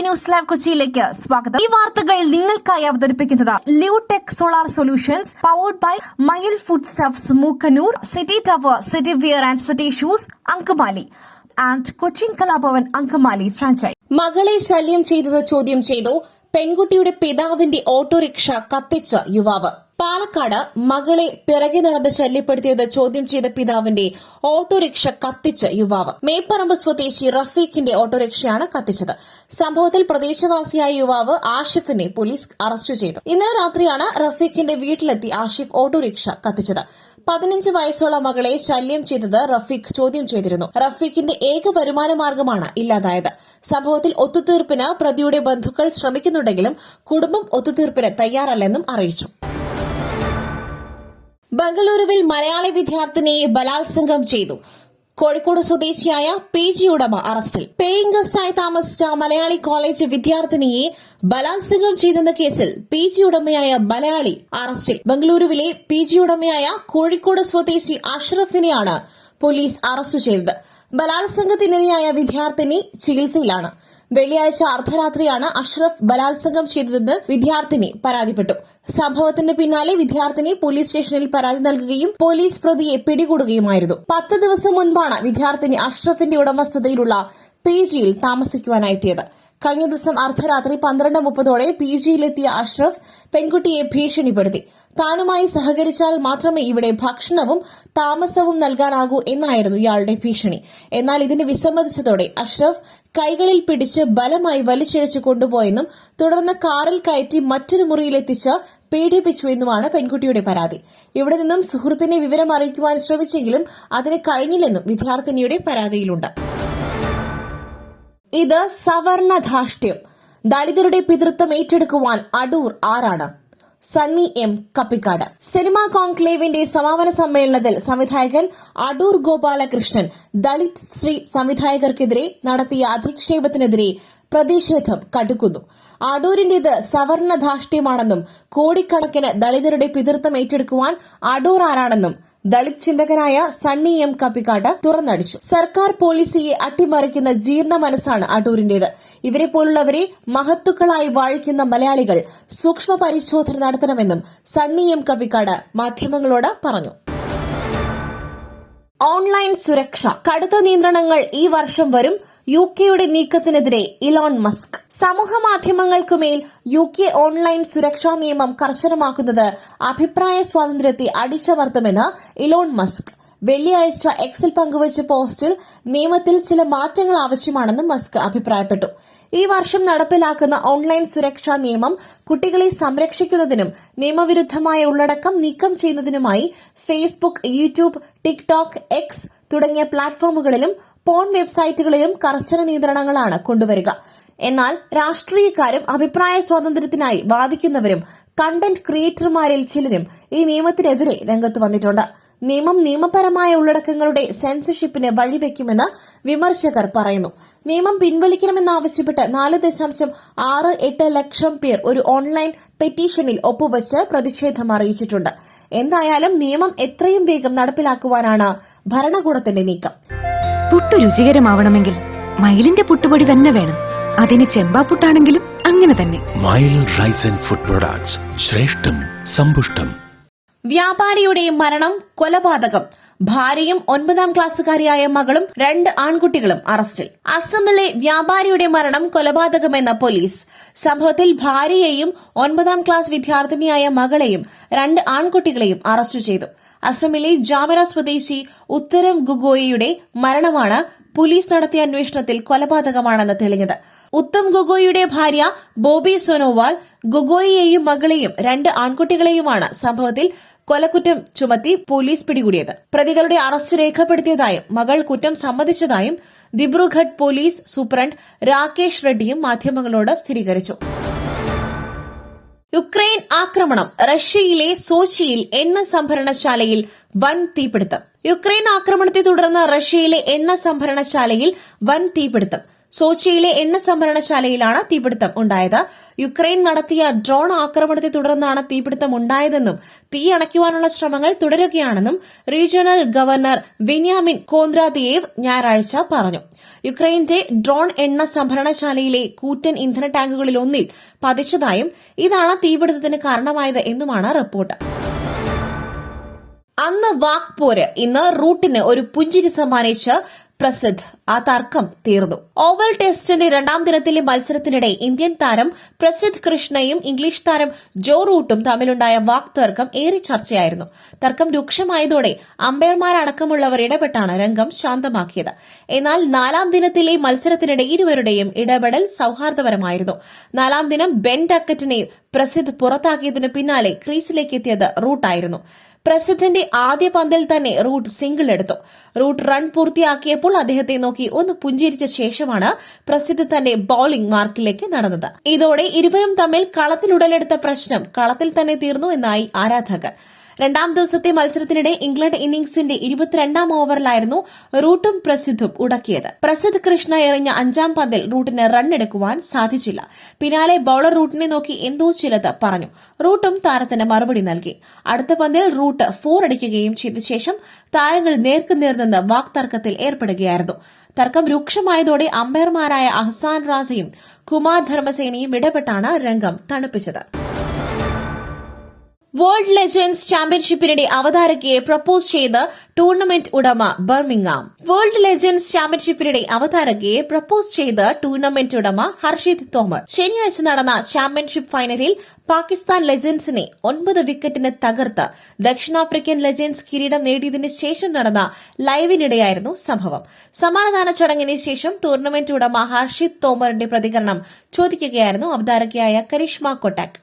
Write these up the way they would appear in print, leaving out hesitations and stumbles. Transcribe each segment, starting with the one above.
News live കൊച്ചിയിലേക്ക് സ്വാഗതം. ഈ വാർത്തകൾ നിങ്ങൾക്കായി അവതരിപ്പിക്കുന്നത് Leotech solar solutions powered by Mayil food stuffs Mookkannoor, city tower, city wear and city shoes Angamaly and Cochin Kalabhavan Angamaly franchise. മകളെ ശല്യം ചെയ്തത് ചോദ്യം ചെയ്തു പെൺകുട്ടിയുടെ പിതാവിന്റെ ഓട്ടോറിക്ഷ കത്തിച്ച യുവാവ്. പാലക്കാട് മകളെ പിറകെ നടന്ന് ശല്യപ്പെടുത്തിയത് ചോദ്യം ചെയ്ത പിതാവിന്റെ ഓട്ടോറിക്ഷ കത്തിച്ച യുവാവ്. മേപ്പറമ്പ് സ്വദേശി റഫീഖിന്റെ ഓട്ടോറിക്ഷയാണ് കത്തിച്ചത്. സംഭവത്തിൽ പ്രദേശവാസിയായ യുവാവ് ആഷിഫിനെ പോലീസ് അറസ്റ്റ് ചെയ്തു. ഇന്നലെ രാത്രിയാണ് റഫീഖിന്റെ വീട്ടിലെത്തി ആഷിഫ് ഓട്ടോറിക്ഷ കത്തിച്ചത്. 15 വയസ്സുള്ള മകളെ ശല്യം ചെയ്തത് റഫീഖ് ചോദ്യം ചെയ്തിരുന്നു. റഫീഖിന്റെ ഏക വരുമാന മാർഗമാണ് ഇല്ലാതായത്. സംഭവത്തിൽ ഒത്തുതീർപ്പിന് പ്രതിയുടെ ബന്ധുക്കൾ ശ്രമിക്കുന്നുണ്ടെങ്കിലും കുടുംബം ഒത്തുതീർപ്പിന് തയ്യാറല്ലെന്നും അറിയിച്ചു. ബംഗളൂരുവിൽ മലയാളി വിദ്യാർത്ഥിനിയെ ബലാത്സംഗം ചെയ്തു. കോഴിക്കോട് സ്വദേശിയായ PG ഉടമ അറസ്റ്റിൽ. പേയിങ് ഗസ്റ്റായി താമസിച്ച മലയാളി കോളേജ് വിദ്യാർത്ഥിനിയെ ബലാത്സംഗം ചെയ്തെന്ന കേസിൽ PG ഉടമയായ മലയാളി അറസ്റ്റിൽ. ബംഗളൂരുവിലെ PG ഉടമയായ കോഴിക്കോട് സ്വദേശി അഷ്റഫിനെയാണ് പോലീസ് അറസ്റ്റ് ചെയ്തത്. ബലാത്സംഗത്തിനിരയായ വിദ്യാർത്ഥിനി ചികിത്സയിലാണ്. വെള്ളിയാഴ്ച അർദ്ധരാത്രിയാണ് അഷ്റഫ് ബലാത്സംഗം ചെയ്തതെന്ന് വിദ്യാർത്ഥിനി പരാതിപ്പെട്ടു. സംഭവത്തിന് പിന്നാലെ വിദ്യാർത്ഥിനി പോലീസ് സ്റ്റേഷനിൽ പരാതി നൽകുകയും പോലീസ് പ്രതിയെ പിടികൂടുകയുമായിരുന്നു. 10 ദിവസം മുൻപാണ് വിദ്യാർത്ഥിനി അഷ്റഫിന്റെ ഉടമസ്ഥതയിലുള്ള PGയിൽ താമസിക്കുവാനെത്തിയത്. കഴിഞ്ഞ ദിവസം അർദ്ധരാത്രി 12:30 PGയിലെത്തിയ അഷ്റഫ് പെൺകുട്ടിയെ ഭീഷണിപ്പെടുത്തി. താനുമായി സഹകരിച്ചാൽ മാത്രമേ ഇവിടെ ഭക്ഷണവും താമസവും നൽകാനാകൂ എന്നായിരുന്നു ഇയാളുടെ ഭീഷണി. എന്നാൽ ഇതിന് വിസമ്മതിച്ചതോടെ അഷ്റഫ് കൈകളിൽ പിടിച്ച് ബലമായി വലിച്ചിഴച്ച് കൊണ്ടുപോയെന്നും തുടർന്ന് കാറിൽ കയറ്റി മറ്റൊരു മുറിയിലെത്തിച്ച് പീഡിപ്പിച്ചുവെന്നുമാണ് പെൺകുട്ടിയുടെ പരാതി. ഇവിടെ നിന്നും സുഹൃത്തിനെ വിവരം അറിയിക്കുവാൻ ശ്രമിച്ചെങ്കിലും അതിന് കഴിഞ്ഞില്ലെന്നും വിദ്യാർത്ഥിനിയുടെ പരാതിയിലുണ്ട്. ഇത് സവർണധാർഷ്ട്യം. ദളിതരുടെ പിതൃത്വം ഏറ്റെടുക്കുവാൻ അടൂർ ആരാണ്? സണ്ണി M കപ്പിക്കാട്. സിനിമാ കോൺക്ലേവിന്റെ സമാപന സമ്മേളനത്തിൽ സംവിധായകൻ അടൂർ ഗോപാലകൃഷ്ണൻ ദളിത് സ്ത്രീ സംവിധായകർക്കെതിരെ നടത്തിയ അധിക്ഷേപത്തിനെതിരെ പ്രതിഷേധം കടുക്കുന്നു. അടൂരിന്റേത് സവർണധാർഷ്ട്യമാണെന്നും കോടിക്കണക്കിന് ദളിതരുടെ പിതൃത്വം ഏറ്റെടുക്കുവാൻ അടൂർ ആരാണെന്നും ദളിത് ചിന്തകനായ സണ്ണി M കപ്പിക്കാട് തുറന്നടിച്ചു. സർക്കാർ പോളിസിയെ അട്ടിമറിക്കുന്ന ജീർണ മനസ്സാണ് അടൂരിന്റേത്. ഇവരെ പോലുള്ളവരെ മഹത്തുക്കളായി വാഴിക്കുന്ന മലയാളികൾ സൂക്ഷ്മ പരിശോധന നടത്തണമെന്നും സണ്ണി M കപ്പിക്കാട് മാധ്യമങ്ങളോട് പറഞ്ഞു. ഓൺലൈൻ സുരക്ഷ. കടുത്ത നിയന്ത്രണങ്ങൾ ഈ വർഷം വരും. UK നീക്കത്തിനെതിരെ ഇലോൺ മസ്ക്. സമൂഹമാധ്യമങ്ങൾക്കുമേൽ UK ഓൺലൈൻ സുരക്ഷാ നിയമം കർശനമാക്കുന്നത് അഭിപ്രായ സ്വാതന്ത്ര്യത്തെ അടിച്ചമർത്തുമെന്ന് ഇലോൺ മസ്ക് വെള്ളിയാഴ്ച എക്സിൽ പങ്കുവച്ച പോസ്റ്റിൽ നിയമത്തിൽ ചില മാറ്റങ്ങൾ ആവശ്യമാണെന്നും മസ്ക് അഭിപ്രായപ്പെട്ടു. ഈ വർഷം നടപ്പിലാക്കുന്ന ഓൺലൈൻ സുരക്ഷാ നിയമം കുട്ടികളെ സംരക്ഷിക്കുന്നതിനും നിയമവിരുദ്ധമായ ഉള്ളടക്കം നീക്കം ചെയ്യുന്നതിനുമായി ഫേസ്ബുക്ക്, യൂട്യൂബ്, ടിക്ടോക്ക്, X തുടങ്ങിയ പ്ലാറ്റ്ഫോമുകളിലും പോൺ വെബ്സൈറ്റുകളിലും കർശന നിയന്ത്രണങ്ങളാണ് കൊണ്ടുവരിക. എന്നാൽ രാഷ്ട്രീയക്കാരും അഭിപ്രായ സ്വാതന്ത്ര്യത്തിനായി വാദിക്കുന്നവരും കണ്ടന്റ് ക്രിയേറ്റർമാരിൽ ചിലരും ഈ നിയമത്തിനെതിരെ രംഗത്ത് വന്നിട്ടുണ്ട്. നിയമം നിയമപരമായ ഉള്ളടക്കങ്ങളുടെ സെൻസർഷിപ്പിന് വഴിവെക്കുമെന്ന് വിമർശകർ പറയുന്നു. നിയമം പിൻവലിക്കണമെന്നാവശ്യപ്പെട്ട് 4.68 ലക്ഷം പേർ ഒരു ഓൺലൈൻ പെറ്റീഷനിൽ ഒപ്പുവച്ച് പ്രതിഷേധം അറിയിച്ചിട്ടുണ്ട്. എന്തായാലും നിയമം എത്രയും വേഗം നടപ്പിലാക്കുവാനാണ് ഭരണകൂടത്തിന്റെ നീക്കം. പുട്ടു രുചികരമാവണമെങ്കിൽ മയിലിന്റെ പുട്ടുപൊടി തന്നെ വേണം. അതിന് ചെമ്പാപ്പുട്ടാണെങ്കിലും അങ്ങനെ തന്നെ. മയിൽ റൈസ് ആൻഡ് ഫുഡ് പ്രൊഡക്ട്സ്, ശ്രേഷ്ഠം സമ്പുഷ്ടം. വ്യാപാരിയുടെ മരണം കൊലപാതകം. ഭാര്യയും 9ാം ക്ലാസ്സുകാരിയായ മകളും 2 ആൺകുട്ടികളും അറസ്റ്റിൽ. അസമിലെ വ്യാപാരിയുടെ മരണം കൊലപാതകമെന്ന പോലീസ്. സംഭവത്തിൽ ഭാര്യയെയും 9ാം ക്ലാസ് വിദ്യാർത്ഥിനിയായ മകളെയും 2 ആൺകുട്ടികളെയും അറസ്റ്റ് ചെയ്തു. അസമിലെ ജാമര സ്വദേശി ഉത്തരം ഗൊഗോയിയുടെ മരണമാണ് പോലീസ് നടത്തിയ അന്വേഷണത്തിൽ കൊലപാതകമാണെന്ന് തെളിഞ്ഞത്. ഉത്തം ഗൊഗോയിയുടെ ഭാര്യ ബോബി സോനോവാൾ ഗൊഗോയിയെയും മകളെയും 2 ആൺകുട്ടികളെയുമാണ് സംഭവത്തിൽ കൊലക്കുറ്റം ചുമത്തി പോലീസ് പിടികൂടിയത്. പ്രതികളുടെ അറസ്റ്റ് രേഖപ്പെടുത്തിയതായും മകൾ കുറ്റം സമ്മതിച്ചതായും ദിബ്രുഘട്ട് പോലീസ് സൂപ്രണ്ട് രാകേഷ് റെഡ്ഡിയും മാധ്യമങ്ങളോട് സ്ഥിരീകരിച്ചു. യുക്രൈൻ ആക്രമണം. റഷ്യയിലെ സോച്ചിയിൽ എണ്ണ സംഭരണശാലയിൽ വൻ തീപിടുത്തം. യുക്രൈൻ ആക്രമണത്തെ തുടർന്ന് റഷ്യയിലെ എണ്ണ സംഭരണശാലയിൽ വൻ തീപിടുത്തം. സോച്ചിയിലെ എണ്ണ സംഭരണശാലയിലാണ് തീപിടുത്തം ഉണ്ടായത്. യുക്രൈൻ നടത്തിയ ഡ്രോൺ ആക്രമണത്തെ തുടർന്നാണ് തീപിടുത്തമുണ്ടായതെന്നും തീ അണയ്ക്കുവാനുള്ള ശ്രമങ്ങൾ തുടരുകയാണെന്നും റീജിയണൽ ഗവർണർ വിന്യാമിൻ കോന്ദ്രാതിയേവ് ഞായറാഴ്ച പറഞ്ഞു. യുക്രൈന്റെ ഡ്രോൺ എണ്ണ സംഭരണശാലയിലെ കൂറ്റൻ ഇന്ധന ടാങ്കുകളിലൊന്നിൽ പതിച്ചതായും ഇതാണ് തീപിടുത്തത്തിന് കാരണമായത് എന്നുമാണ് റിപ്പോർട്ട്. അന്ന് വാക്പോര്, ഇന്ന് റൂട്ടിന് ഒരു പുഞ്ചിരി സമ്മാനിച്ച് പ്രസിദ്ധ്. ആ തർക്കം തീർന്നു. ഓവൽ ടെസ്റ്റിന്റെ 2ാം ദിനത്തിലെ മത്സരത്തിനിടെ ഇന്ത്യൻ താരം പ്രസിദ്ധ് കൃഷ്ണയും ഇംഗ്ലീഷ് താരം ജോ റൂട്ടും തമ്മിലുണ്ടായ വാക്തർക്കം ഏറെ ചർച്ചയായിരുന്നു. തർക്കം രൂക്ഷമായതോടെ അമ്പയർമാരടക്കമുള്ളവർ ഇടപെട്ടാണ് രംഗം ശാന്തമാക്കിയത്. എന്നാൽ 4ാം ദിനത്തിലെ മത്സരത്തിനിടെ ഇരുവരുടെയും ഇടപെടൽ സൌഹാർദ്ദപരമായിരുന്നു. 4ാം ദിനം ബെൻ ഡക്കറ്റിനെ പ്രസിദ്ധ് പുറത്താക്കിയതിനു പിന്നാലെ ക്രീസിലേക്ക് എത്തിയത് റൂട്ടായിരുന്നു. പ്രസിദ്ധിന്റെ ആദ്യ പന്തിൽ തന്നെ റൂട്ട് സിംഗിൾ എടുത്തു. റൂട്ട് റൺ പൂർത്തിയാക്കിയപ്പോൾ അദ്ദേഹത്തെ നോക്കി ഒന്ന് പുഞ്ചിരിച്ച ശേഷമാണ് പ്രസിദ്ധ് തന്റെ ബൌളിംഗ് മാർക്കിലേക്ക് നടന്നത്. ഇതോടെ ഇരുവരും തമ്മിൽ കളത്തിലുടലെടുത്ത പ്രശ്നം കളത്തിൽ തന്നെ തീർന്നു എന്നായി ആരാധകർ. 2ാം ദിവസത്തെ മത്സരത്തിനിടെ ഇംഗ്ലണ്ട് ഇന്നിംഗ്സിന്റെ 22ാം ഓവറിലായിരുന്നു റൂട്ടും പ്രസിദ്ധും ഉടക്കിയത്. പ്രസിദ്ധ് കൃഷ്ണ എറിഞ്ഞ 5ാം പന്തിൽ റൂട്ടിന് റൺ എടുക്കുവാൻ സാധിച്ചില്ല. പിന്നാലെ ബൌളർ റൂട്ടിനെ നോക്കി എന്തോ ചിലത് പറഞ്ഞു. റൂട്ടും താരത്തിന് മറുപടി നൽകി. അടുത്ത പന്തിൽ റൂട്ട് 4 അടിക്കുകയും ചെയ്ത ശേഷം താരങ്ങൾ നേർക്കുനേർ നിന്ന് വാക്തർക്കത്തിൽ ഏർപ്പെടുകയായിരുന്നു. തർക്കം രൂക്ഷമായതോടെ അമ്പയർമാരായ അഹ്സാൻ റാസയും കുമാർ ധർമ്മസേനയും ഇടപെട്ടാണ് രംഗം തണുപ്പിച്ചത്. വേൾഡ് ലെജൻഡ്സ് ചാമ്പ്യൻഷിപ്പിനിടെ അവതാരകയെ പ്രപ്പോസ് ചെയ്ത് ടൂർണമെന്റ് ഉടമ ബർമിംഗ്ഹാം. വേൾഡ് ലെജൻഡ്സ് ചാമ്പ്യൻഷിപ്പിനിടെ അവതാരകയെ പ്രപ്പോസ് ചെയ്ത് ടൂർണമെന്റ് ഉടമ ഹർഷിത് തോമർ. ശനിയാഴ്ച നടന്ന ചാമ്പ്യൻഷിപ്പ് ഫൈനലിൽ പാകിസ്ഥാൻ ലെജൻഡ്സിനെ 9 വിക്കറ്റിന് തകർത്ത് ദക്ഷിണാഫ്രിക്കൻ ലെജൻഡ്സ് കിരീടം നേടിയതിനു ശേഷം നടന്ന ലൈവിനിടെയായിരുന്നു സംഭവം. സമ്മാനദാന ചടങ്ങിന് ശേഷം ടൂർണമെന്റ് ഉടമ ഹർഷിത് തോമറിന്റെ പ്രതികരണം ചോദിക്കുകയായിരുന്നു അവതാരകയായ കരിഷ്മ കൊട്ടാക്.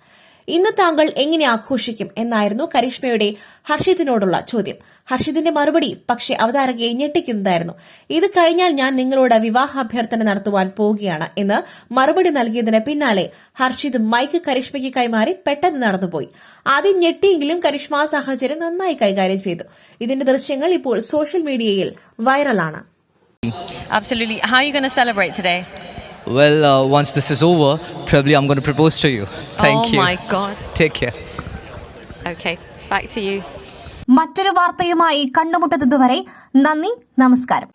ഇന്ന് താങ്കൾ എങ്ങനെ ആഘോഷിക്കും എന്നായിരുന്നു കരിഷ്മയുടെ ഹർഷിത്തിനോടുള്ള ചോദ്യം. ഹർഷിത്തിന്റെ മറുപടി പക്ഷേ അവതാരകയെ ഞെട്ടിക്കുന്നതായിരുന്നു. ഇത് കഴിഞ്ഞാൽ ഞാൻ നിങ്ങളോട് വിവാഹാഭ്യർത്ഥന നടത്തുവാൻ പോവുകയാണ് എന്ന് മറുപടി നൽകിയതിന് പിന്നാലെ ഹർഷിത് മൈക്ക് കരിഷ്മയ്ക്ക് കൈമാറി പെട്ടെന്ന് നടന്നുപോയി. ആദ്യം ഞെട്ടിയെങ്കിലും കരിഷ്മ സാഹചര്യം നന്നായി കൈകാര്യം ചെയ്തു. ഇതിന്റെ ദൃശ്യങ്ങൾ ഇപ്പോൾ സോഷ്യൽ മീഡിയയിൽ വൈറലാണ്. Absolutely. How are you going to celebrate today? Well, once this is over, probably I'm going to propose to you. Thank you. Oh my God. Take care. Okay, back to you. മറ്റൊരു വാർത്തയുമായി കണ്ടുമുട്ടുന്നതുവരെ നന്ദി, നമസ്കാരം.